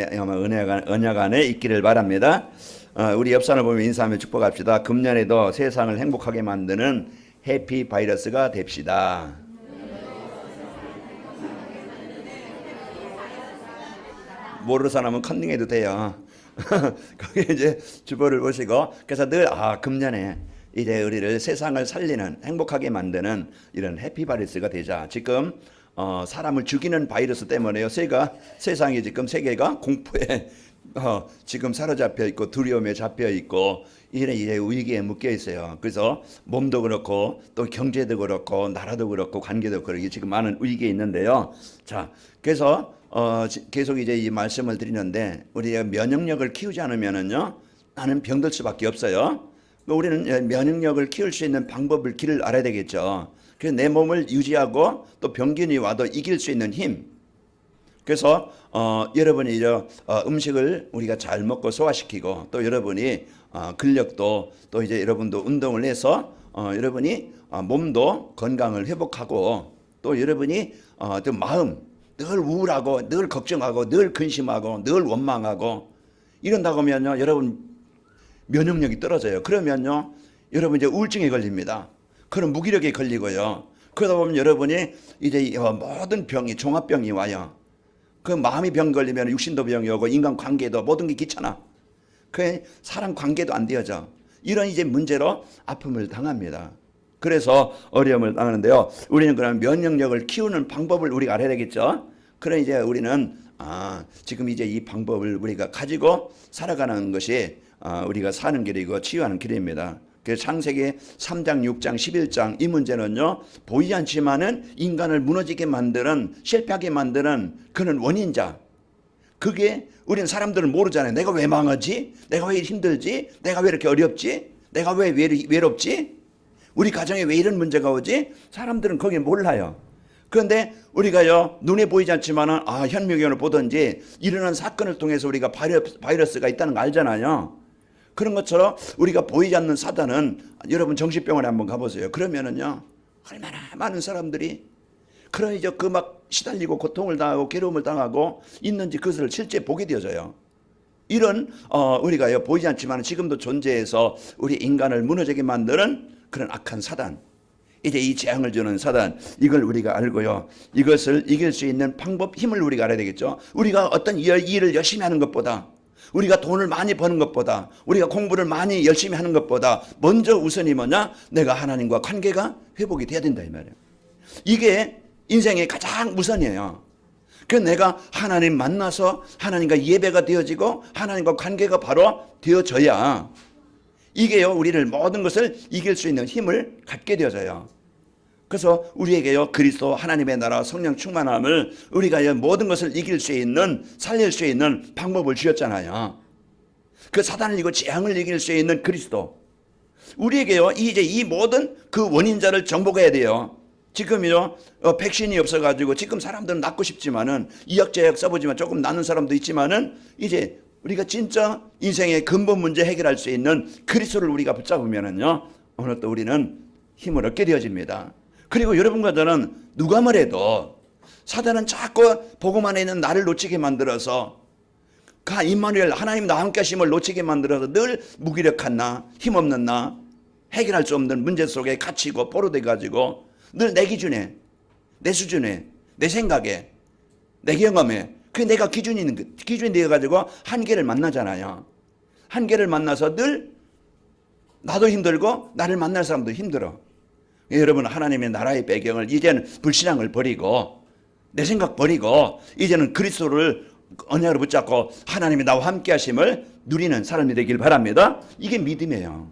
하나님의 언약 안에 있기를 바랍니다. 우리 옆 사람을 보면 인사하며 축복합시다. 금년에도 세상을 행복하게 만드는 해피 바이러스가 됩시다. 모르는 사람은 컨닝해도 돼요. 거기에 이제 주보를 보시고, 그래서 늘 금년에 이제 우리를 세상을 살리는, 행복하게 만드는 이런 해피 바이러스가 되자. 지금 사람을 죽이는 바이러스 때문에요. 세상이 지금 세계가 공포에 지금 사로잡혀 있고 두려움에 잡혀 있고 이제 위기에 묶여 있어요. 그래서 몸도 그렇고 또 경제도 그렇고 나라도 그렇고 관계도 그렇고 지금 많은 위기에 있는데요. 자, 그래서 계속 이제 이 말씀을 드리는데, 우리가 면역력을 키우지 않으면은요, 나는 병들 수밖에 없어요. 우리는 면역력을 키울 수 있는 방법을 길을 알아야 되겠죠. 그래서 내 몸을 유지하고 또 병균이 와도 이길 수 있는 힘. 그래서 여러분이 음식을 우리가 잘 먹고 소화시키고, 또 여러분이 근력도, 또 이제 여러분도 운동을 해서 여러분이 몸도 건강을 회복하고, 또 여러분이 또 마음 늘 우울하고 늘 걱정하고 늘 근심하고 늘 원망하고 이런다고 하면요, 여러분 면역력이 떨어져요. 그러면요, 여러분 이제 우울증에 걸립니다. 그런 무기력에 걸리고요. 그러다 보면 여러분이 이제 모든 병이 종합병이 와요. 그 마음이 병 걸리면 육신도 병이 오고 인간 관계도 모든 게 귀찮아. 그 사람 관계도 안 되어져. 이런 이제 문제로 아픔을 당합니다. 그래서 어려움을 당하는데요. 우리는 그럼 면역력을 키우는 방법을 우리가 알아야 되겠죠. 그래 이제 우리는 지금 이제 이 방법을 우리가 가지고 살아가는 것이 우리가 사는 길이고 치유하는 길입니다. 그래서 창세기 3장, 6장, 11장 이 문제는요, 보이지 않지만은 인간을 무너지게 만드는, 실패하게 만드는 그런 원인자. 그게 우리는 사람들은 모르잖아요. 내가 왜 망하지? 내가 왜 힘들지? 내가 왜 이렇게 어렵지? 내가 왜 외롭지? 우리 가정에 왜 이런 문제가 오지? 사람들은 거기 몰라요. 그런데 우리가요, 눈에 보이지 않지만은 현미경을 보든지 일어난 사건을 통해서 우리가 바이러스가 있다는 거 알잖아요. 그런 것처럼 우리가 보이지 않는 사단은, 여러분 정신병원에 한번 가보세요. 그러면은요, 얼마나 많은 사람들이 그런 이제 그 막 시달리고 고통을 당하고 괴로움을 당하고 있는지 그것을 실제 보게 되어져요. 이런 우리가요, 보이지 않지만 지금도 존재해서 우리 인간을 무너지게 만드는 그런 악한 사단, 이제 이 재앙을 주는 사단, 이걸 우리가 알고요, 이것을 이길 수 있는 방법, 힘을 우리가 알아야 되겠죠. 우리가 어떤 일을 열심히 하는 것보다, 우리가 돈을 많이 버는 것보다, 우리가 공부를 많이 열심히 하는 것보다 먼저 우선이 뭐냐? 내가 하나님과 관계가 회복이 돼야 된다 이 말이에요. 이게 인생의 가장 우선이에요. 그래서 내가 하나님 만나서 하나님과 예배가 되어지고 하나님과 관계가 바로 되어져야 이게요, 우리를 모든 것을 이길 수 있는 힘을 갖게 되어져요. 그래서 우리에게요, 그리스도 하나님의 나라 성령 충만함을 우리가 모든 것을 이길 수 있는, 살릴 수 있는 방법을 주셨잖아요. 그 사단을 이기고 재앙을 이길 수 있는 그리스도. 우리에게요, 이제 이 모든 그 원인자를 정복해야 돼요. 지금요, 백신이 없어가지고 지금 사람들은 낫고 싶지만은, 이약제약 써보지만 조금 낫는 사람도 있지만은, 이제 우리가 진짜 인생의 근본 문제 해결할 수 있는 그리스도를 우리가 붙잡으면은요, 오늘 또 우리는 힘을 얻게 되어집니다. 그리고 여러분과 저는 누가 뭐래도 사단은 자꾸 복음 안에 있는 나를 놓치게 만들어서, 임마누엘 하나님 나와 함께 하심을 놓치게 만들어서 늘 무기력한 나, 힘없는 나, 해결할 수 없는 문제 속에 갇히고 포로돼 가지고 늘 내 기준에, 내 수준에, 내 생각에, 내 경험에, 그게 내가 기준이 되어가지고 한계를 만나잖아요. 한계를 만나서 늘 나도 힘들고 나를 만날 사람도 힘들어. 여러분, 하나님의 나라의 배경을 이제는 불신앙을 버리고 내 생각 버리고 이제는 그리스도를 언약으로 붙잡고 하나님이 나와 함께 하심을 누리는 사람이 되길 바랍니다. 이게 믿음이에요.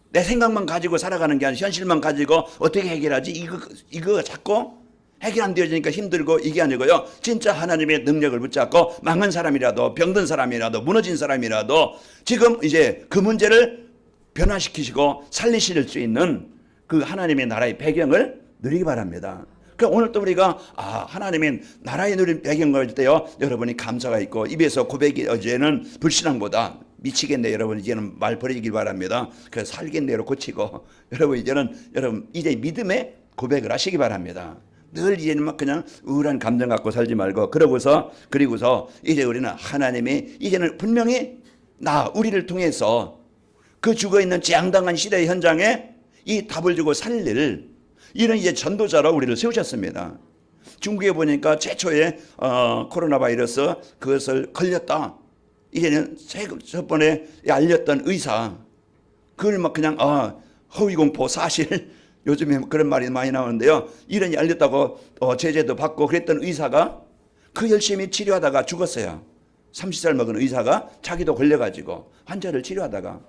내 생각만 가지고 살아가는 게 아니라 현실만 가지고 어떻게 해결하지? 이거 자꾸 해결 안 되어지니까 힘들고 이게 아니고요. 진짜 하나님의 능력을 붙잡고 망한 사람이라도 병든 사람이라도 무너진 사람이라도 지금 이제 그 문제를 변화시키시고 살리실 수 있는 그 하나님의 나라의 배경을 누리기 바랍니다. 그러니까 오늘 또 우리가 하나님의 나라의 누린 배경을 할 때요, 여러분이 감사가 있고 입에서 고백이 어제는 불신앙보다 미치겠네 여러분 이제는 말 버리길 바랍니다. 그래서 살겠네로 고치고 여러분 이제는 이제 믿음의 고백을 하시기 바랍니다. 늘 이제는 막 그냥 우울한 감정 갖고 살지 말고 그리고서 이제 우리는 하나님이 이제는 분명히 우리를 통해서 그 죽어 있는 재앙당한 시대의 현장에 이 답을 주고 살릴 이런 이제 전도자로 우리를 세우셨습니다. 중국에 보니까 최초의 코로나 바이러스 그것을 걸렸다. 이제는 첫 번에 알렸던 의사 그걸 막 그냥 허위공포 사실 요즘에 그런 말이 많이 나오는데요. 이런 알렸다고 제재도 받고 그랬던 의사가 그 열심히 치료하다가 죽었어요. 30살 먹은 의사가 자기도 걸려가지고 환자를 치료하다가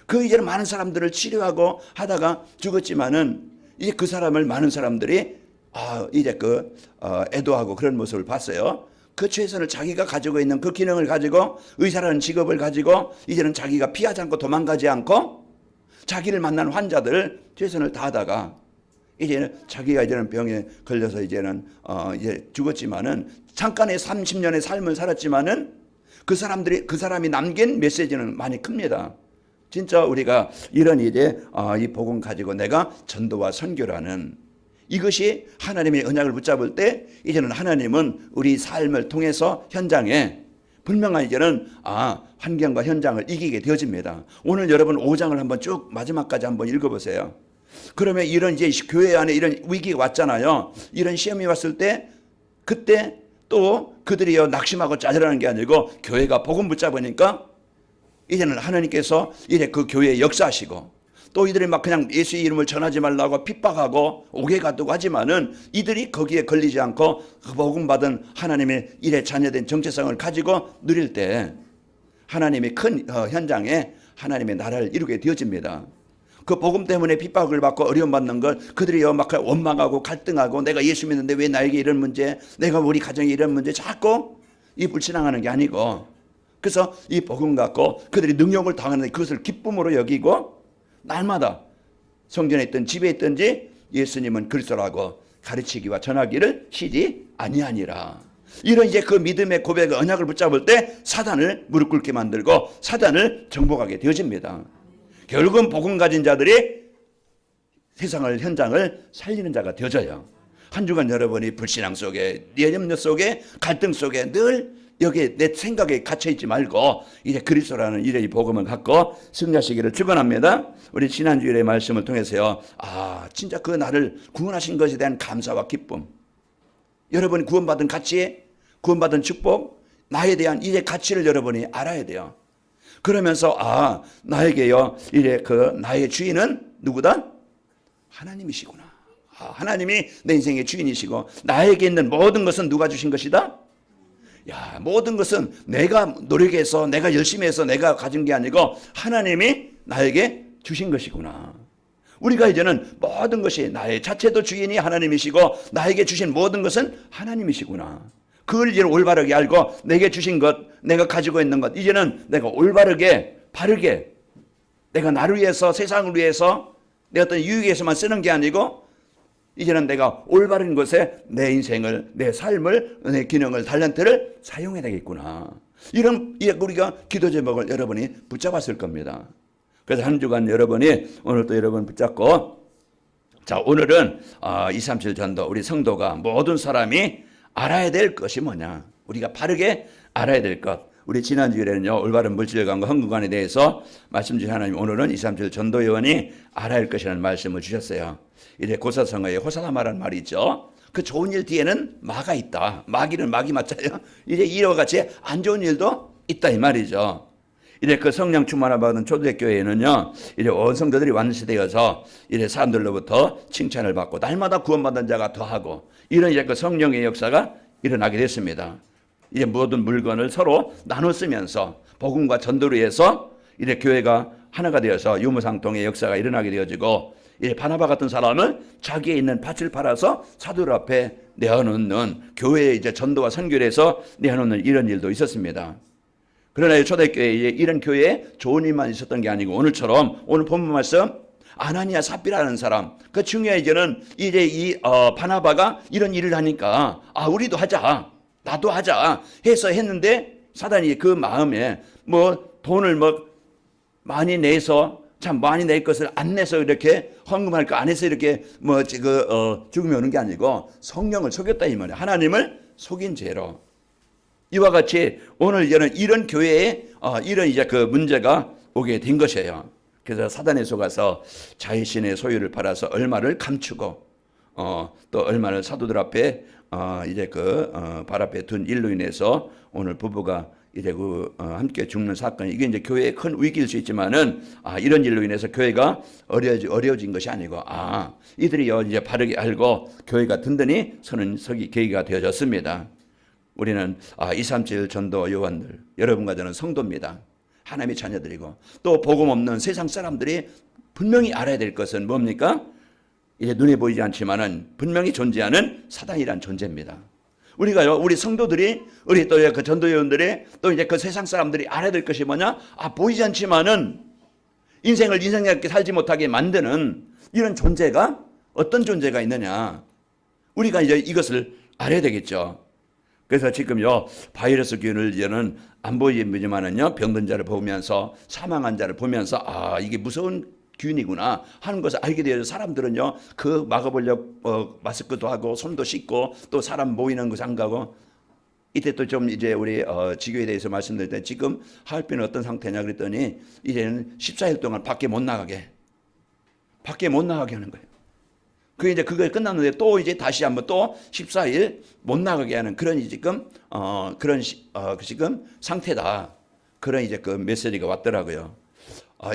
그 이제는 많은 사람들을 치료하고 하다가 죽었지만은 이제 그 사람을 많은 사람들이 이제 애도하고 그런 모습을 봤어요. 그 최선을 자기가 가지고 있는 그 기능을 가지고 의사라는 직업을 가지고 이제는 자기가 피하지 않고 도망가지 않고 자기를 만난 환자들 최선을 다하다가 이제는 자기가 이제는 병에 걸려서 이제는 이제 죽었지만은 잠깐의 30년의 삶을 살았지만은 그 사람이 남긴 메시지는 많이 큽니다. 진짜 우리가 이런 이제 이 복음 가지고 내가 전도와 선교라는 이것이 하나님의 언약을 붙잡을 때 이제는 하나님은 우리 삶을 통해서 현장에 분명한 이제는 환경과 현장을 이기게 되어집니다. 오늘 여러분 5장을 한번 쭉 마지막까지 한번 읽어보세요. 그러면 이런 이제 교회 안에 이런 위기가 왔잖아요. 이런 시험이 왔을 때 그때 또 그들이 낙심하고 짜증나는 게 아니고 교회가 복음 붙잡으니까 이제는 하나님께서 이제 그 교회에 역사하시고 또 이들이 막 그냥 예수의 이름을 전하지 말라고 핍박하고 옥에 가두고 하지만은 이들이 거기에 걸리지 않고 그 복음 받은 하나님의 일에 자녀된 정체성을 가지고 누릴 때 하나님의 큰 현장에 하나님의 나라를 이루게 되어집니다. 그 복음 때문에 핍박을 받고 어려움 받는 걸 그들이 막 원망하고 갈등하고 내가 예수 믿는데 왜 나에게 이런 문제, 내가 우리 가정에 이런 문제 자꾸 이 불신앙하는 게 아니고 그래서 이 복음 갖고 그들이 능욕을 당하는데 그것을 기쁨으로 여기고 날마다 성전에 있든 집에 있든지 예수님은 그리스도라고 가르치기와 전하기를 쉬지 아니하니라. 이런 이제 그 믿음의 고백의 언약을 붙잡을 때 사단을 무릎 꿇게 만들고 사단을 정복하게 되어집니다. 결국은 복음 가진 자들이 세상을 현장을 살리는 자가 되어져요. 한 주간 여러분이 불신앙 속에 내염려 속에 갈등 속에 늘 여기에 내 생각에 갇혀있지 말고 이제 그리스도라는 이래 이 복음을 갖고 승리하시기를 축원합니다. 우리 지난주일의 말씀을 통해서요. 진짜 그 나를 구원하신 것에 대한 감사와 기쁨, 여러분이 구원받은 가치, 구원받은 축복, 나에 대한 이제 가치를 여러분이 알아야 돼요. 그러면서 나에게요 이제 나의 주인은 누구다? 하나님이시구나. 하나님이 내 인생의 주인이시고 나에게 있는 모든 것은 누가 주신 것이다? 모든 것은 내가 노력해서 내가 열심히 해서 내가 가진 게 아니고 하나님이 나에게 주신 것이구나. 우리가 이제는 모든 것이 나의 자체도 주인이 하나님이시고 나에게 주신 모든 것은 하나님이시구나. 그걸 이제 올바르게 알고 내게 주신 것, 내가 가지고 있는 것 이제는 내가 올바르게 바르게 내가 나를 위해서 세상을 위해서 내 어떤 유익에 위해서만 쓰는 게 아니고 이제는 내가 올바른 것에 내 인생을, 내 삶을, 내 기능을, 탤런트를 사용해야 되겠구나. 이런 우리가 기도 제목을 여러분이 붙잡았을 겁니다. 그래서 한 주간 여러분이 오늘 또 여러분 붙잡고 자 오늘은 237 전도 우리 성도가 모든 사람이 알아야 될 것이 뭐냐. 우리가 바르게 알아야 될 것. 우리 지난주에는요 올바른 물질관과 헌금관에 대해서 말씀 주신 하나님 오늘은 237 전도요원이 알아야 할 것이라는 말씀을 주셨어요. 이제 고사성어에 호사다마라는 말이 있죠. 그 좋은 일 뒤에는 마가 있다. 마귀는 마귀 맞잖아요. 이제 이와 같이 안 좋은 일도 있다 이 말이죠. 이제 그 성령 충만을 받은 초대교회에는요, 이제 온 성도들이 완수되어서 이제 사람들로부터 칭찬을 받고 날마다 구원받은 자가 더하고 이런 이제 그 성령의 역사가 일어나게 됐습니다. 이제 모든 물건을 서로 나눠 쓰면서 복음과 전도를 위해서 이제 교회가 하나가 되어서 유무상통의 역사가 일어나게 되어지고 이제 바나바 같은 사람은 자기에 있는 밭을 팔아서 사도들 앞에 내어놓는 교회에 이제 전도와 선교를 해서 내어놓는 이런 일도 있었습니다. 그러나 초대교회에 이런 교회에 좋은 일만 있었던 게 아니고 오늘처럼 오늘 본문 말씀 아나니아 삽비라는 사람 그 중요한 이제는 이제 이 바나바가 이런 일을 하니까 우리도 하자 나도 하자 해서 했는데 사단이 그 마음에 뭐 돈을 뭐 많이 내서 참 많이 낼 것을 안 내서 이렇게 헌금할 거 안 해서 이렇게 죽음이 오는 게 아니고 성령을 속였다 이 말이에요. 하나님을 속인 죄로. 이와 같이 오늘 이런 교회에 이런 이제 그 문제가 오게 된 것이에요. 그래서 사단에 속아서 자신의 소유를 팔아서 얼마를 감추고 또 얼마를 사도들 앞에 이제 발 앞에 둔 일로 인해서 오늘 부부가 이제 함께 죽는 사건이 이게 이제 교회의 큰 위기일 수 있지만은 이런 일로 인해서 교회가 어려워진 것이 아니고 이들이 이제 바르게 알고 교회가 든든히 서기 계기가 되어졌습니다. 우리는 237 전도 요원들 여러분과 저는 성도입니다. 하나님의 자녀들이고 또 복음 없는 세상 사람들이 분명히 알아야 될 것은 뭡니까? 이제 눈에 보이지 않지만은 분명히 존재하는 사단이란 존재입니다. 우리가요, 우리 성도들이, 우리 또 그 전도요원들이 또 이제 그 세상 사람들이 알아야 될 것이 뭐냐? 보이지 않지만은 인생을 인생답게 살지 못하게 만드는 이런 존재가 어떤 존재가 있느냐? 우리가 이제 이것을 알아야 되겠죠. 그래서 지금요, 바이러스 균을 이제는 안 보이지만은요, 병든 자를 보면서 사망한 자를 보면서 이게 무서운 균이구나 하는 것을 알게 되어서 사람들은요 그 막아보려고 마스크도 하고 손도 씻고 또 사람 모이는 곳 안 가고 이때 또 좀 이제 우리 지교에 대해서 말씀드릴 때 지금 하얼빈은 어떤 상태냐 그랬더니 이제는 14일 동안 밖에 못 나가게 하는 거예요. 그게 이제 그게 끝났는데 또 이제 다시 한번 또 14일 못 나가게 하는 그런 지금 지금 상태다. 그런 이제 그 메시지가 왔더라고요.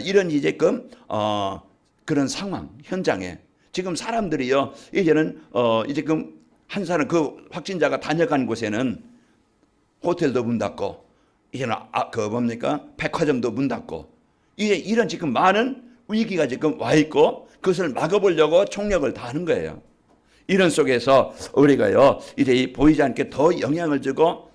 이런 이제끔 그런 상황 현장에 지금 사람들이요 이제는 이제끔 한 사람 그 확진자가 다녀간 곳에는 호텔도 문 닫고 이제는 백화점도 문 닫고 이제 이런 지금 많은 위기가 지금 와 있고 그것을 막아보려고 총력을 다하는 거예요. 이런 속에서 우리가요 이제 보이지 않게 더 영향을 주고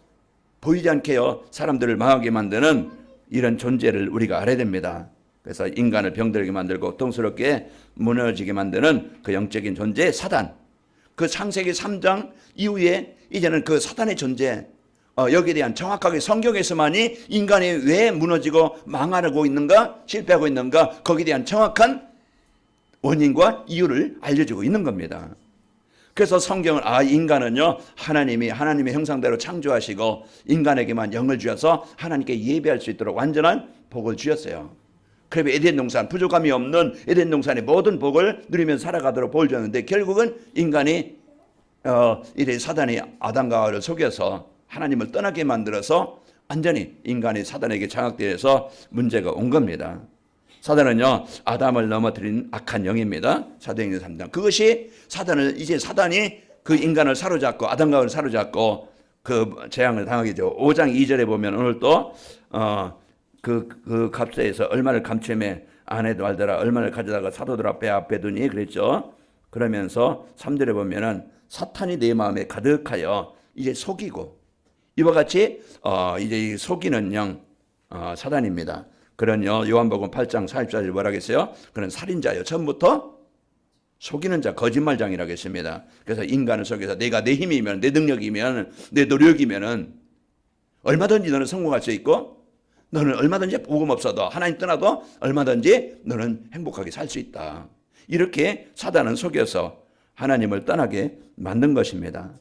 보이지 않게요 사람들을 망하게 만드는 이런 존재를 우리가 알아야 됩니다. 그래서 인간을 병들게 만들고 고통스럽게 무너지게 만드는 그 영적인 존재 사단. 그 창세기 3장 이후에 이제는 그 사단의 존재 여기에 대한 정확하게 성경에서만이 인간이 왜 무너지고 망하고 있는가 실패하고 있는가 거기에 대한 정확한 원인과 이유를 알려주고 있는 겁니다. 그래서 성경은 인간은요 하나님의 형상대로 창조하시고 인간에게만 영을 주셔서 하나님께 예배할 수 있도록 완전한 복을 주셨어요. 그래서 에덴 동산 부족함이 없는 에덴 동산의 모든 복을 누리면서 살아가도록 복을 주었는데 결국은 인간이 이래 사단이 아담과 하와를 속여서 하나님을 떠나게 만들어서 완전히 인간이 사단에게 장악되어서 문제가 온 겁니다. 사단은요 아담을 넘어뜨린 악한 영입니다. 사도행전 3장 그것이 사단이 그 인간을 사로잡고 아담과 하와를 사로잡고 그 재앙을 당하게 되죠. 5장 2절에 보면 오늘 또 그 값세에서 얼마를 감추매 아내도 알더라 얼마를 가져다가 사도들 앞에 두니 그랬죠. 그러면서 3절에 보면은 사탄이 내 마음에 가득하여 이제 속이고 이와 같이 이제 속이는 영 사단입니다. 그런 요한복음 8장 44절 뭐라 했어요? 그는 살인자요 처음부터 속이는 자 거짓말장이라고 했습니다. 그래서 인간을 속여서 내가 내 힘이면 내 능력이면 내 노력이면은 얼마든지 너는 성공할 수 있고 너는 얼마든지 복음 없어도 하나님 떠나도 얼마든지 너는 행복하게 살 수 있다. 이렇게 사단은 속여서 하나님을 떠나게 만든 것입니다.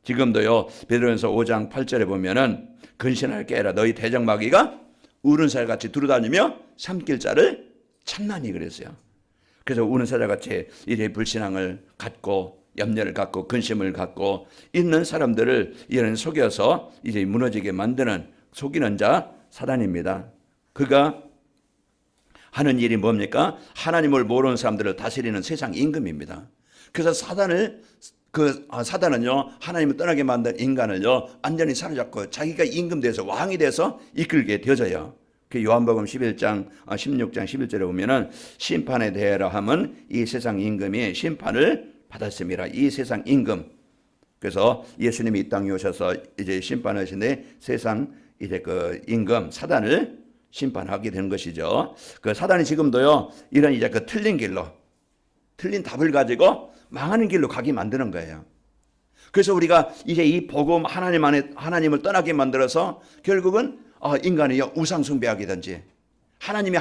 지금도요 베드로전서 5장 8절에 보면은 근신할 게 아니라 너희 대적마귀가 우는 살같이 두루다니며 삼킬 자를 참나니 그랬어요. 그래서 우는 살같이 이래 불신앙을 갖고 염려를 갖고 근심을 갖고 있는 사람들을 이런 속여서 이제 무너지게 만드는 속이는 자 사단입니다. 그가 하는 일이 뭡니까? 하나님을 모르는 사람들을 다스리는 세상 임금입니다. 그래서 사단은요 하나님을 떠나게 만든 인간을요 완전히 사로잡고 자기가 임금 돼서 왕이 돼서 이끌게 되어져요. 그 요한복음 16장 11절에 보면은 심판에 대하라 함은 이 세상 임금이 심판을 받았음이라. 이 세상 임금. 그래서 예수님이 이 땅에 오셔서 이제 심판하시는데 세상 이제 그 임금 사단을 심판하게 되는 것이죠. 그 사단이 지금도요 이런 이제 그 틀린 길로 틀린 답을 가지고 망하는 길로 가게 만드는 거예요. 그래서 우리가 이제 이 복음 하나님을 떠나게 만들어서 결국은 인간이 우상 숭배하게든지 하나님이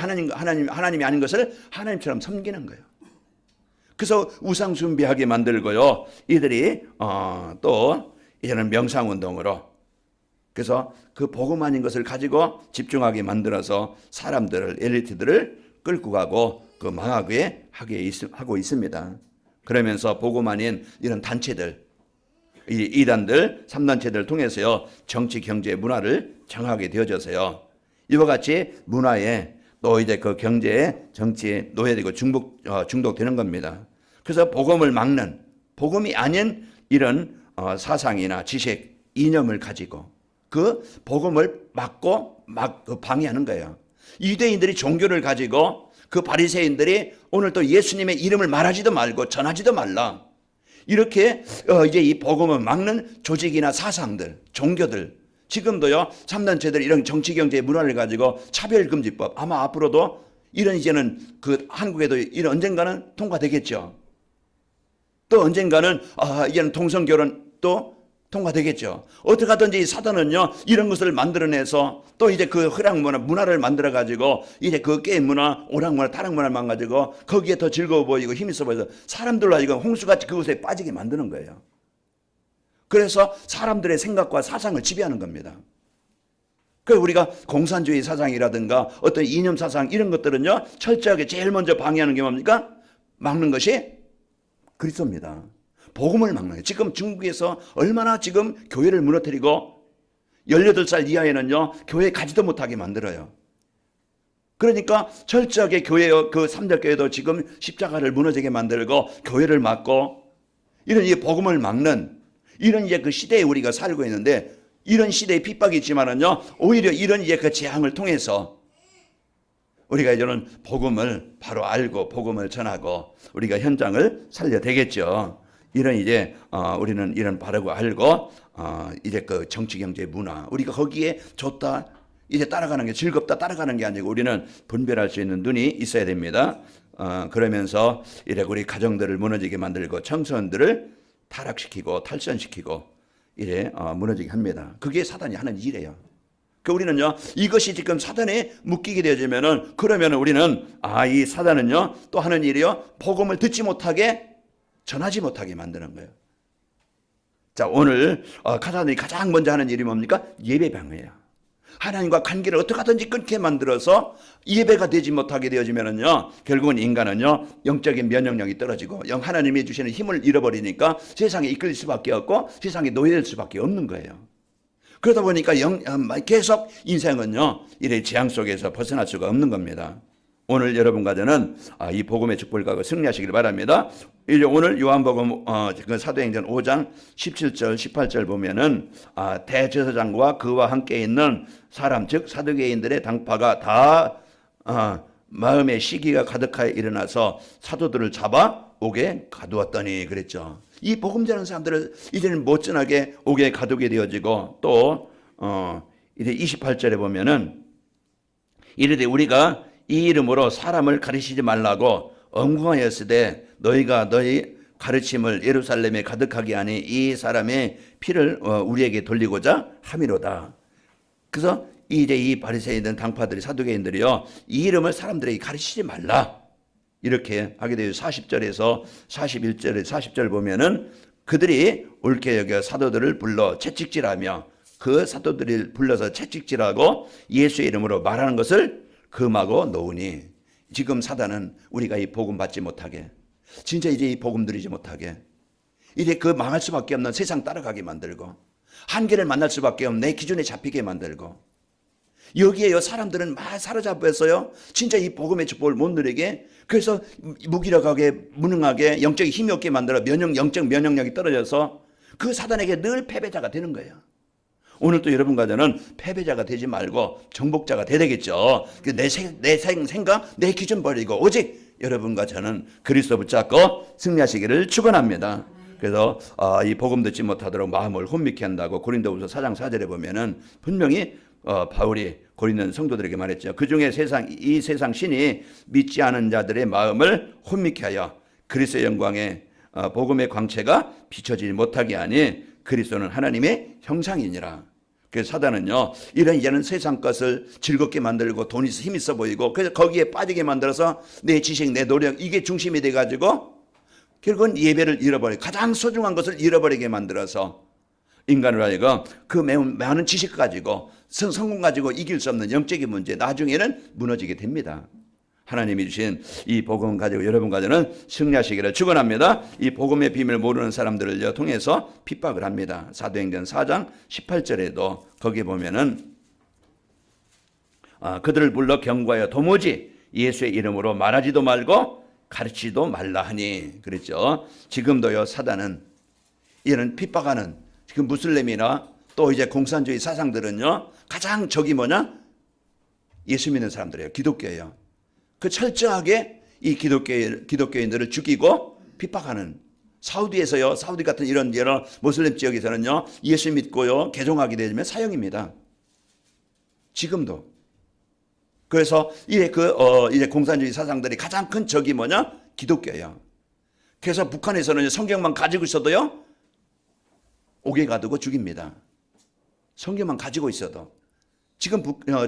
아닌 것을 하나님처럼 섬기는 거예요. 그래서 우상 숭배하게 만들고요. 이들이 또 이제는 명상 운동으로, 그래서 그 복음 아닌 것을 가지고 집중하게 만들어서 사람들을, 엘리트들을 끌고 가고 그 망하게 하고 있습니다. 그러면서 복음 아닌 이런 단체들, 이 이단들, 3단체들을 통해서요, 정치, 경제, 문화를 정하게 되어져서요, 이와 같이 문화에 또 이제 그 경제에, 정치에 노예되고 중독되는 겁니다. 그래서 복음을 막는, 복음이 아닌 이런 사상이나 지식, 이념을 가지고 그 복음을 막고 방해하는 거예요. 유대인들이 종교를 가지고 그 바리새인들이 오늘 또 예수님의 이름을 말하지도 말고 전하지도 말라, 이렇게 이제 이 복음을 막는 조직이나 사상들, 종교들, 지금도요 3단체들 이런 정치, 경제, 문화를 가지고 차별금지법, 아마 앞으로도 이런 이제는 그 한국에도 이런 언젠가는 통과되겠죠. 또 언젠가는 이제는 동성결혼도 통과되겠죠. 어떻게 하든지 사단은요 이런 것을 만들어내서 또 이제 그 흐랑 문화를 만들어 가지고 이제 그 게임 문화, 오락 문화, 타락 문화를 망가지고 거기에 더 즐거워 보이고 힘있어 보여서 사람들로 하여금 홍수같이 그것에 빠지게 만드는 거예요. 그래서 사람들의 생각과 사상을 지배하는 겁니다. 그래서 우리가 공산주의 사상이라든가 어떤 이념 사상 이런 것들은요 철저하게 제일 먼저 방해하는 게 뭡니까? 막는 것이 그리스도입니다. 복음을 막는 거예요. 지금 중국에서 얼마나 지금 교회를 무너뜨리고 18살 이하에는요 교회에 가지도 못하게 만들어요. 그러니까 철저하게 교회요, 그 3대 교회도 지금 십자가를 무너지게 만들고 교회를 막고 이런 이 복음을 막는 이런 이제 그 시대에 우리가 살고 있는데, 이런 시대에 핍박이 있지만은요 오히려 이런 이제 그 재앙을 통해서 우리가 이제는 복음을 바로 알고 복음을 전하고 우리가 현장을 살려야 되겠죠. 이런 이제 우리는 이런 바르고 알고 이제 그 정치, 경제, 문화 우리가 거기에 좋다 이제 따라가는 게 즐겁다 따라가는 게 아니고 우리는 분별할 수 있는 눈이 있어야 됩니다. 그러면서 이래 우리 가정들을 무너지게 만들고 청소년들을 타락시키고 탈선시키고 이래 무너지게 합니다. 그게 사단이 하는 일이에요. 그 우리는요 이것이 지금 사단에 묶이게 되어지면은 그러면 우리는 이 사단은요 또 하는 일이요 복음을 듣지 못하게 전하지 못하게 만드는 거예요. 자, 오늘 사단이 가장 먼저 하는 일이 뭡니까? 예배 방해예요. 하나님과 관계를 어떻게 하든지 끊게 만들어서 예배가 되지 못하게 되어지면은요 결국은 인간은요 영적인 면역력이 떨어지고 하나님이 주시는 힘을 잃어버리니까 세상에 이끌릴 수밖에 없고 세상에 노예될 수밖에 없는 거예요. 그러다 보니까 계속 인생은요 이래 재앙 속에서 벗어날 수가 없는 겁니다. 오늘 여러분과 저는 이 복음의 축복을 갖고 승리하시길 바랍니다. 이제 오늘 요한복음 사도행전 5장 17절 18절 보면은 대제사장과 그와 함께 있는 사람 즉 사두개인들의 당파가 다 마음의 시기가 가득하여 일어나서 사도들을 잡아 옥에 가두었더니 그랬죠. 이 복음 전하는 사람들을 이제는 못전하게 옥에 가두게 되어지고 또 이제 28절에 보면은 이르되 우리가 이 이름으로 사람을 가르치지 말라고 엄궁하였으되 너희가 너희 가르침을 예루살렘에 가득하게 하니 이 사람의 피를 우리에게 돌리고자 함이로다. 그래서 이제 이 바리새인들 당파들이 사두개인들이요 이 이름을 사람들에게 가르치지 말라 이렇게 하게 돼요. 40절에서 41절에 40절 보면은 그들이 옳게 여겨 사도들을 불러 채찍질하며 그 사도들을 불러서 채찍질하고 예수의 이름으로 말하는 것을 금하고 놓으니, 지금 사단은 우리가 이 복음 받지 못하게 진짜 이제 이 복음 들이지 못하게 이제 그 망할 수밖에 없는 세상 따라가게 만들고 한계를 만날 수밖에 없는 내 기준에 잡히게 만들고 여기에요 사람들은 막 사로잡혀서요 진짜 이 복음의 축복을 못 누리게 그래서 무기력하게 무능하게 영적인 힘이 없게 만들어 영적 면역력이 떨어져서 그 사단에게 늘 패배자가 되는 거예요. 오늘 또 여러분과 저는 패배자가 되지 말고 정복자가 돼야 되겠죠. 내 생각, 내 기준 버리고 오직 여러분과 저는 그리스도 붙잡고 승리하시기를 축원합니다. 그래서 이 복음 듣지 못하도록 마음을 혼미케 한다고 고린도후서 4장 4절에 보면은 분명히 바울이 고린도 성도들에게 말했죠. 그중에 이 세상 신이 믿지 않은 자들의 마음을 혼미케 하여 그리스도의 영광의 복음의 광채가 비춰지지 못하게 하니 그리스도는 하나님의 형상이니라. 그래서 사단은요, 이런 이제는 세상 것을 즐겁게 만들고 돈 있어 힘 있어 보이고, 그래서 거기에 빠지게 만들어서 내 지식, 내 노력, 이게 중심이 돼가지고 결국은 예배를 잃어버리고 가장 소중한 것을 잃어버리게 만들어서 인간을 하여금 그 매우 많은 지식 가지고 성공 가지고 이길 수 없는 영적인 문제, 나중에는 무너지게 됩니다. 하나님이 주신 이 복음 가지고 여러분 가정은 승리하시기를 축원합니다. 이 복음의 비밀을 모르는 사람들을 통해서 핍박을 합니다. 사도행전 4장 18절에도 거기 보면은 그들을 불러 경고하여 도무지 예수의 이름으로 말하지도 말고 가르치지도 말라 하니, 그랬죠. 지금도요, 사단은 이런 핍박하는 지금 무슬림이나 또 이제 공산주의 사상들은요, 가장 적이 뭐냐? 예수 믿는 사람들이에요. 기독교예요. 그 철저하게 이 기독교인들을 죽이고 핍박하는, 사우디에서요, 사우디 같은 이런 여러 모슬림 지역에서는요, 예수 믿고요, 개종하게 되면 사형입니다. 지금도. 그래서 이제 이제 공산주의 사상들이 가장 큰 적이 뭐냐? 기독교예요. 그래서 북한에서는 성경만 가지고 있어도요, 옥에 가두고 죽입니다. 성경만 가지고 있어도. 지금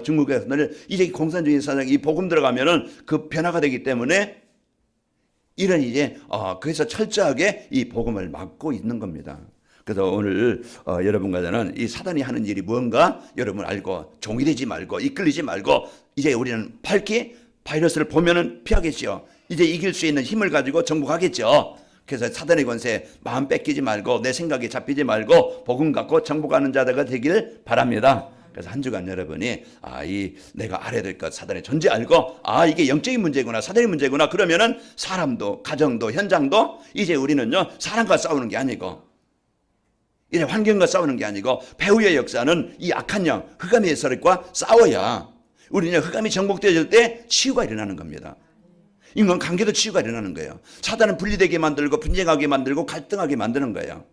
중국에서는 이제 공산주의 사상이 복음 들어가면은 그 변화가 되기 때문에 이런 이제 그래서 철저하게 이 복음을 막고 있는 겁니다. 그래서 오늘 여러분과 저는 이 사단이 하는 일이 뭔가 여러분 알고 종이 되지 말고 이끌리지 말고 이제 우리는 밝히 바이러스를 보면은 피하겠죠. 이제 이길 수 있는 힘을 가지고 정복하겠죠. 그래서 사단의 권세 마음 뺏기지 말고 내 생각에 잡히지 말고 복음 갖고 정복하는 자들가 되길 바랍니다. 그래서 한 주간 여러분이 이 내가 알아야 될 것 사단의 존재 알고 이게 영적인 문제구나, 사단의 문제구나, 그러면은 사람도 가정도 현장도 이제 우리는요 사람과 싸우는 게 아니고 이제 환경과 싸우는 게 아니고 배후의 역사는 이 악한 영 흑암의 세력과 싸워야 우리는 흑암이 정복되어질 때 치유가 일어나는 겁니다. 인간 관계도 치유가 일어나는 거예요. 사단은 분리되게 만들고 분쟁하게 만들고 갈등하게 만드는 거예요.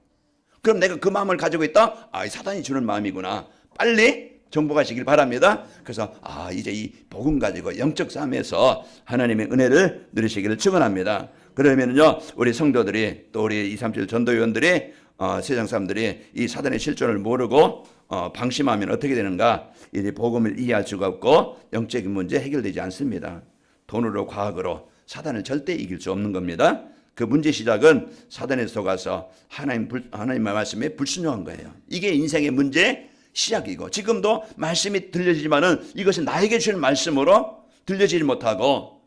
그럼 내가 그 마음을 가지고 있다? 사단이 주는 마음이구나. 빨리 정복하시길 바랍니다. 그래서 이제 이 복음 가지고 영적 싸움에서 하나님의 은혜를 누리시기를 축원합니다. 그러면은요 우리 성도들이 또 우리 237 전도위원들이 세상 사람들이 이 사단의 실존을 모르고 방심하면 어떻게 되는가? 이제 복음을 이해할 수가 없고 영적인 문제 해결되지 않습니다. 돈으로 과학으로 사단을 절대 이길 수 없는 겁니다. 그 문제 시작은 사단에 속아서 하나님의 말씀에 불순종한 거예요. 이게 인생의 문제 시작이고 지금도 말씀이 들려지지만은 이것이 나에게 주는 말씀으로 들려지지 못하고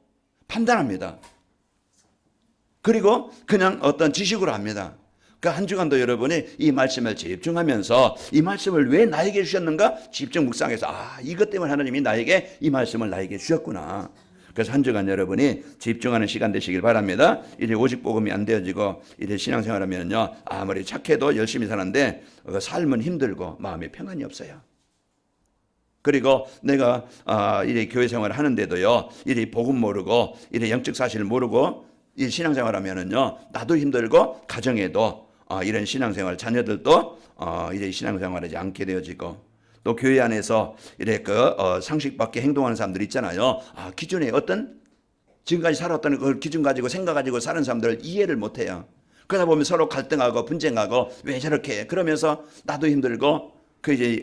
판단합니다. 그리고 그냥 어떤 지식으로 합니다. 그 한 주간도 여러분이 이 말씀을 집중하면서 이 말씀을 왜 나에게 주셨는가 집중 묵상해서 이것 때문에 하나님이 나에게 이 말씀을 나에게 주셨구나. 그래서 한 주간 여러분이 집중하는 시간 되시길 바랍니다. 이제 오직 복음이 안 되어지고 이제 신앙생활하면요 아무리 착해도 열심히 사는데 삶은 힘들고 마음에 평안이 없어요. 그리고 내가 이제 교회 생활을 하는데도요 이제 복음 모르고 이제 영적 사실을 모르고 이 신앙생활하면은요 나도 힘들고 가정에도 이런 신앙생활 자녀들도 이제 신앙생활하지 않게 되어지고 또 교회 안에서 이렇게 상식 밖에 행동하는 사람들 있잖아요. 기존에 어떤 지금까지 살았던 그 기준 가지고 생각 가지고 사는 사람들을 이해를 못해요. 그러다 보면 서로 갈등하고 분쟁하고 왜 저렇게 해? 그러면서 나도 힘들고 그 이제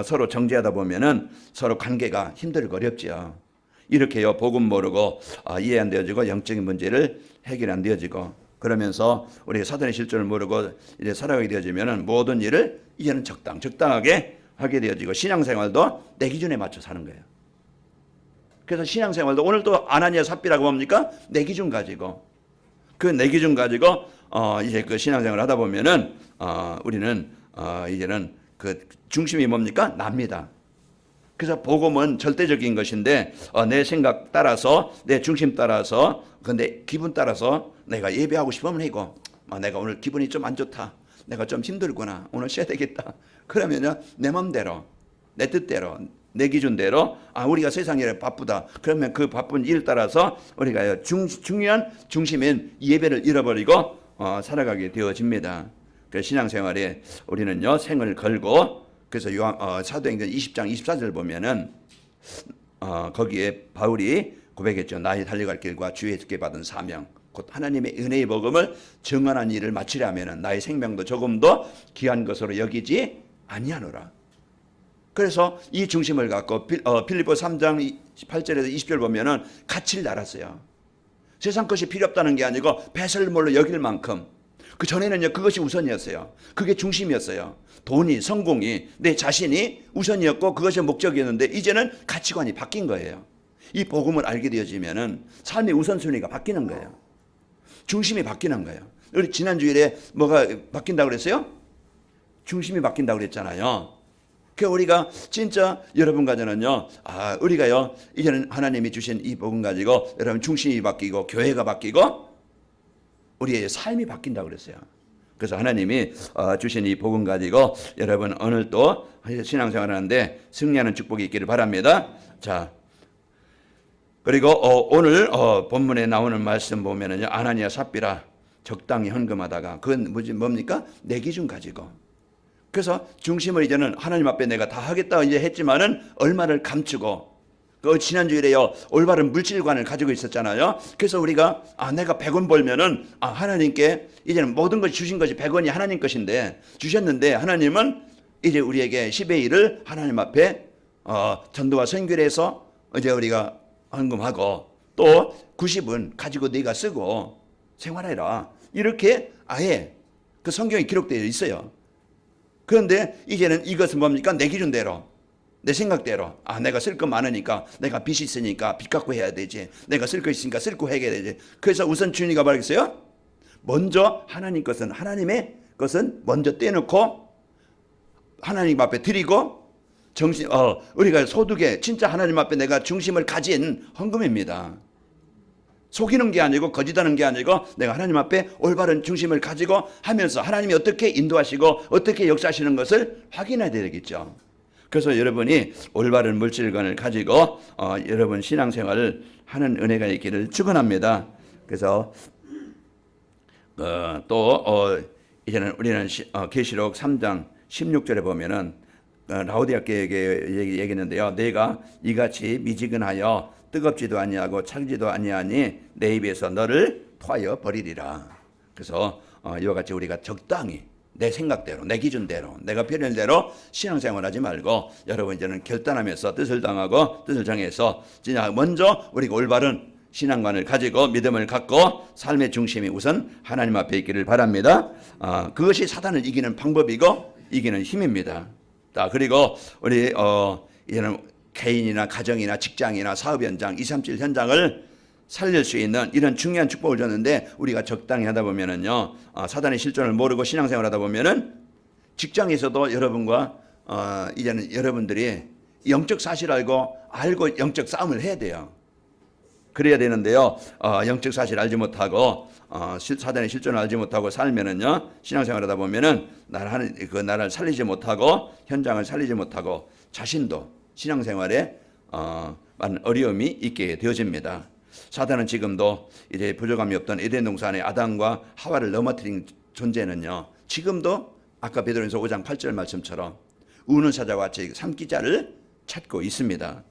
서로 정죄하다 보면은 서로 관계가 힘들고 어렵지요. 이렇게요 복음 모르고 이해 안 되어지고 영적인 문제를 해결 안 되어지고 그러면서 우리가 사단의 실존을 모르고 이제 살아가게 되어지면은 모든 일을 이제는 적당하게 하게 되어지고 신앙생활도 내 기준에 맞춰 사는 거예요. 그래서 신앙생활도 오늘도 아나니아 삽비라고 뭡니까? 내 기준 가지고 그 내 기준 가지고 이제 그 신앙생활을 하다 보면은 우리는 이제는 그 중심이 뭡니까? 납니다. 그래서 복음은 절대적인 것인데 내 생각 따라서 내 중심 따라서 근데 기분 따라서 내가 예배하고 싶으면 이고 내가 오늘 기분이 좀 안 좋다. 내가 좀 힘들구나. 오늘 쉬어야 되겠다. 그러면요 내 맘대로 내 뜻대로 내 기준대로 우리가 세상에 바쁘다. 그러면 그 바쁜 일 따라서 우리가 중요한 중심인 예배를 잃어버리고 살아가게 되어집니다. 그래서 신앙생활에 우리는요 생을 걸고 그래서 사도행전 20장 24절 보면은 거기에 바울이 고백했죠. 나의 달려갈 길과 주에게 받은 사명 곧 하나님의 은혜의 복음을 정언한 일을 마치려 하면은 나의 생명도 조금도 귀한 것으로 여기지 아니하노라. 그래서 이 중심을 갖고 빌립보 3장 18절에서 20절 보면은 가치를 알았어요. 세상 것이 필요 없다는 게 아니고 배설물로 여길 만큼. 그 전에는요, 그것이 우선이었어요. 그게 중심이었어요. 돈이, 성공이, 내 자신이 우선이었고 그것이 목적이었는데 이제는 가치관이 바뀐 거예요. 이 복음을 알게 되어지면은 삶의 우선순위가 바뀌는 거예요. 중심이 바뀌는 거예요. 우리 지난 주일에 뭐가 바뀐다고 그랬어요? 중심이 바뀐다고 그랬잖아요. 그 우리가 진짜 여러분과 저는요, 우리가요, 이제는 하나님이 주신 이 복음 가지고 여러분 중심이 바뀌고 교회가 바뀌고 우리의 삶이 바뀐다고 그랬어요. 그래서 하나님이 주신 이 복음 가지고 여러분 오늘 또 신앙생활하는데 승리하는 축복이 있기를 바랍니다. 자, 그리고 오늘 본문에 나오는 말씀 보면은요, 아나니아 삽비라 적당히 헌금하다가 그건 뭡니까? 내 기준 가지고. 그래서 중심을 이제는 하나님 앞에 내가 다 하겠다 이제 했지만은 얼마를 감추고, 그 지난주일에요 올바른 물질관을 가지고 있었잖아요. 그래서 우리가 내가 100원 벌면은 하나님께 이제는 모든 것이 주신 것이 100원이 하나님 것인데 주셨는데 하나님은 이제 우리에게 10의 1을 하나님 앞에 전도와 선교를 해서 이제 우리가 헌금하고 또 90은 가지고 네가 쓰고 생활해라, 이렇게 아예 그 성경에 기록되어 있어요. 그런데 이제는 이것은 뭡니까? 내 기준대로, 내 생각대로, 내가 쓸 거 많으니까, 내가 빚이 있으니까 빚 갚고 해야 되지, 내가 쓸 거 있으니까 쓸고 해야 되지. 그래서 우선 주님이 말했어요. 먼저 하나님 것은, 하나님의 것은 먼저 떼놓고 하나님 앞에 드리고, 우리가 소득에 진짜 하나님 앞에 내가 중심을 가진 헌금입니다. 속이는 게 아니고 거짓하는 게 아니고 내가 하나님 앞에 올바른 중심을 가지고 하면서 하나님이 어떻게 인도하시고 어떻게 역사하시는 것을 확인해야 되겠죠. 그래서 여러분이 올바른 물질관을 가지고 여러분 신앙생활을 하는 은혜가 있기를 축원합니다. 그래서 또 이제는 우리는 계시록 3장 16절에 보면은 라오디아 교회에게 얘기했는데요. 내가 이같이 미지근하여 뜨겁지도 아니하고 차지도 아니하니 내 입에서 너를 토하여 버리리라. 그래서 이와 같이 우리가 적당히 내 생각대로, 내 기준대로, 내가 필요한 대로 신앙생활하지 말고 여러분 이제는 결단하면서 뜻을 당하고 뜻을 정해서 진짜 먼저 우리가 올바른 신앙관을 가지고 믿음을 갖고 삶의 중심이 우선 하나님 앞에 있기를 바랍니다. 그것이 사단을 이기는 방법이고 이기는 힘입니다. 그리고 우리 이제는 개인이나 가정이나 직장이나 사업 현장, 237 현장을 살릴 수 있는 이런 중요한 축복을 줬는데 우리가 적당히 하다 보면은요, 사단의 실존을 모르고 신앙생활 하다 보면은 직장에서도 여러분과 이제는 여러분들이 영적 사실 알고 영적 싸움을 해야 돼요. 그래야 되는데요, 영적 사실 알지 못하고 사단의 실존을 알지 못하고 살면은요, 신앙생활 하다 보면은 나를 살리지 못하고 현장을 살리지 못하고 자신도 신앙생활에 많은 어려움이 있게 되어집니다. 사단은 지금도 이제 부족함이 없던 에덴 동산의 아담과 하와를 넘어뜨린 존재는요, 지금도 아까 베드로전서 5장 8절 말씀처럼 우는 사자와 같이 삼키자를 찾고 있습니다.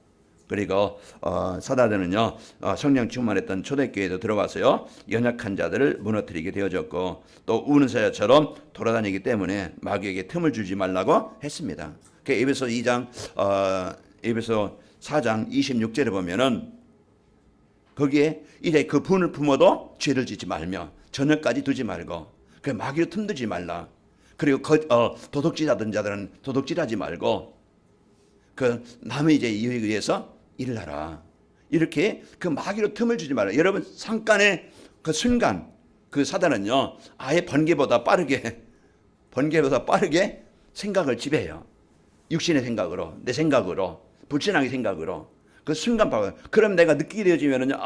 그리고 사단은요, 성령 충만했던 초대교회에도 들어가서요, 연약한 자들을 무너뜨리게 되어졌고 또 우는 사자처럼 돌아다니기 때문에 마귀에게 틈을 주지 말라고 했습니다. 에베소 4장 26절에 보면은 거기에 이제 그 분을 품어도 죄를 짓지 말며 저녁까지 두지 말고 그 마귀로 틈두지 말라. 그리고 도둑질하던 자들은 도둑질하지 말고 그 남의 이제 이익에 의해서 일을 하라. 이렇게 그 마귀로 틈을 주지 말라. 여러분 잠깐의 그 순간 그 사단은요, 아예 번개보다 빠르게 생각을 지배해요. 육신의 생각으로, 내 생각으로, 불신앙의 생각으로. 그 순간 봐요. 그럼 내가 느끼게 되어지면은요,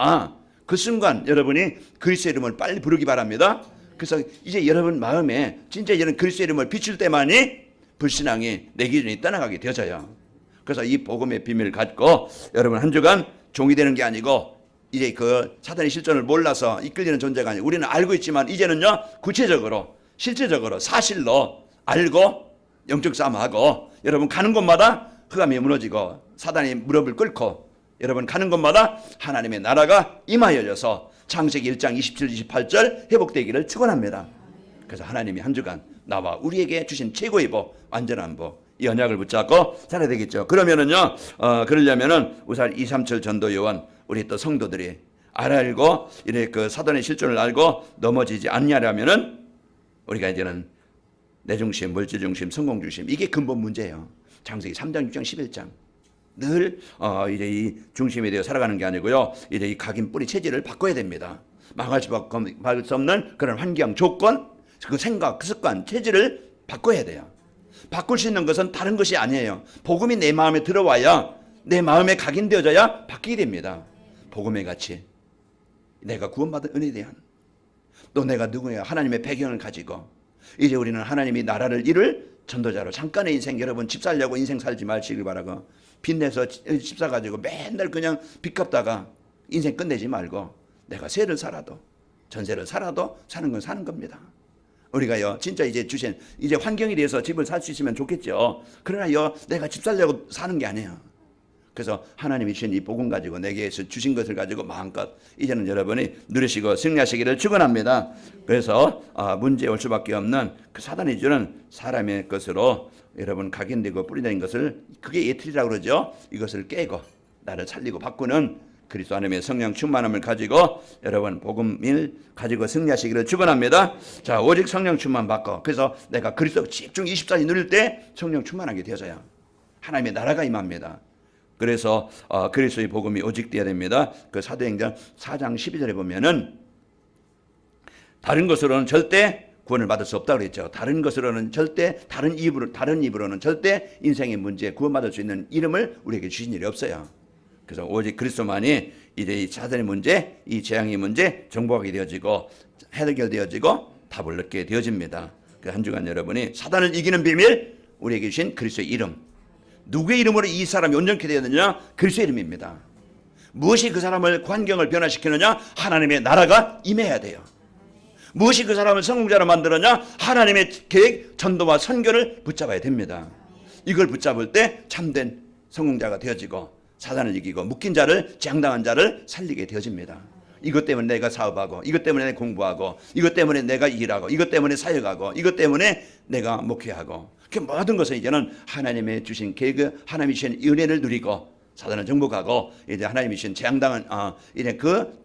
그 순간 여러분이 그리스도의 이름을 빨리 부르기 바랍니다. 그래서 이제 여러분 마음에 진짜 이런 그리스도의 이름을 비출 때만이 불신앙이 내 기준이 떠나가게 되어져요. 그래서 이 복음의 비밀을 갖고 여러분 한 주간 종이 되는 게 아니고 이제 그 사단의 실존을 몰라서 이끌리는 존재가 아니고 우리는 알고 있지만 이제는요, 구체적으로, 실제적으로, 사실로 알고 영적 싸움하고 여러분 가는 곳마다 흑암이 무너지고 사단이 무릎을 꿇고 여러분 가는 곳마다 하나님의 나라가 임하여져서 창세기 1장 27, 28절 회복되기를 축원합니다. 그래서 하나님이 한 주간 나와 우리에게 주신 최고의 복, 완전한 복, 이 언약을 붙잡고 살아야 되겠죠. 그러면은요, 그러려면은 우선 237 전도 요원 우리 또 성도들이 알고 이렇게 그 사단의 실존을 알고 넘어지지 않냐라면은 우리가 이제는 내 중심, 물질 중심, 성공 중심 이게 근본 문제예요. 창세기 3장, 6장, 11장 늘 이제 이 중심에 대해 살아가는 게 아니고요. 이제 이 각인 뿌리 체질을 바꿔야 됩니다. 망할 수 없는 그런 환경, 조건, 그 생각, 그 습관, 체질을 바꿔야 돼요. 바꿀 수 있는 것은 다른 것이 아니에요. 복음이 내 마음에 들어와야 내 마음에 각인되어져야 바뀌게 됩니다. 복음의 가치, 내가 구원받은 은혜에 대한 또 내가 누구야 하나님의 배경을 가지고 이제 우리는 하나님이 나라를 이룰 전도자로 잠깐의 인생 여러분 집 살려고 인생 살지 마시길 바라고 빚내서 집 사가지고 맨날 그냥 빚 갚다가 인생 끝내지 말고 내가 세를 살아도 전세를 살아도 사는 건 사는 겁니다. 우리가요 진짜 이제 주신 이제 환경에 대해서 집을 살 수 있으면 좋겠죠. 그러나요 내가 집 살려고 사는 게 아니에요. 그래서 하나님이 주신 이 복음 가지고 내게서 주신 것을 가지고 마음껏 이제는 여러분이 누리시고 승리하시기를 축원합니다. 그래서 문제 올 수밖에 없는 그 사단이 주는 사람의 것으로 여러분 각인되고 뿌리된 것을 그게 예틀이라고 그러죠. 이것을 깨고 나를 살리고 바꾸는 그리스도 안에의 성령 충만함을 가지고 여러분 복음을 가지고 승리하시기를 축원합니다. 자, 오직 성령 충만 받고 그래서 내가 그리스도 집중 24시 누릴 때 성령 충만하게 되어져요. 하나님의 나라가 임합니다. 그래서 그리스도의 복음이 오직되어야 됩니다. 그 사도행전 4장 12절에 보면은 다른 것으로는 절대 구원을 받을 수 없다고 그랬죠. 다른 것으로는 절대 다른 입으로는 절대 인생의 문제에 구원받을 수 있는 이름을 우리에게 주신 일이 없어요. 그래서 오직 그리스도만이 이제 이 사단의 문제, 이 재앙의 문제 정복하게 되어지고 해결되어지고 답을 얻게 되어집니다. 그 한 주간 여러분이 사단을 이기는 비밀 우리에게 주신 그리스도의 이름. 누구의 이름으로 이 사람이 온전케 되었느냐? 그리스도의 이름입니다. 무엇이 그 사람을 환경을 변화시키느냐? 하나님의 나라가 임해야 돼요. 무엇이 그 사람을 성공자로 만들었냐? 하나님의 계획, 전도와 선교를 붙잡아야 됩니다. 이걸 붙잡을 때 참된 성공자가 되어지고 사단을 이기고 묶인 자를 재앙당한 자를 살리게 되어집니다. 이것 때문에 내가 사업하고 이것 때문에 내가 공부하고 이것 때문에 내가 일하고 이것 때문에 사역하고 이것 때문에 내가 목회하고 그 모든 것은 이제는 하나님의 주신 계획, 하나님이 주신 은혜를 누리고 사단을 정복하고 이제 하나님이 주신 재앙당한 이제 그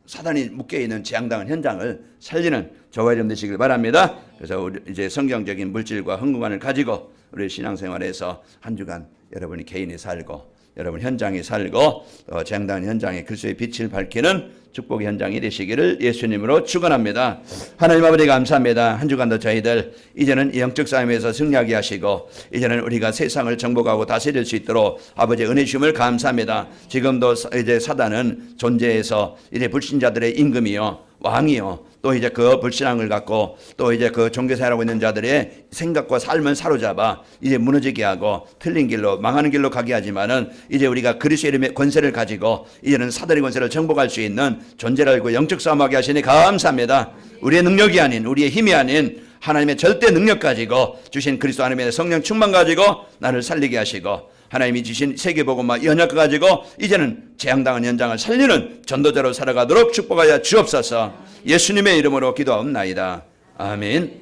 사단이 묶여 있는 재앙당한 현장을 살리는 저와 여러분 되시길 바랍니다. 그래서 이제 성경적인 물질과 흥분관을 가지고 우리 신앙생활에서 한 주간 여러분이 개인이 살고 여러분 현장에 살고 재앙당한 현장에 그리스도의 빛을 밝히는 축복의 현장이 되시기를 예수님으로 축원합니다. 하나님 아버지 감사합니다. 한 주간도 저희들 이제는 영적 싸움에서 승리하게 하시고 이제는 우리가 세상을 정복하고 다스릴 수 있도록 아버지의 은혜 주심을 감사합니다. 지금도 이제 사단은 존재해서 이제 불신자들의 임금이요 왕이요 또 이제 그 불신앙을 갖고 또 이제 그 종교생활하고 있는 자들의 생각과 삶을 사로잡아 이제 무너지게 하고 틀린 길로 망하는 길로 가게 하지만은 이제 우리가 그리스도의 이름의 권세를 가지고 이제는 사단의 권세를 정복할 수 있는 존재를 알고 영적 싸움하게 하시니 감사합니다. 우리의 능력이 아닌 우리의 힘이 아닌 하나님의 절대 능력 가지고 주신 그리스도 하나님의 성령 충만 가지고 나를 살리게 하시고 하나님이 주신 세계복음과 이 언약을 가지고 이제는 재앙당한 현장을 살리는 전도자로 살아가도록 축복하여 주옵소서. 예수님의 이름으로 기도하옵나이다. 아멘.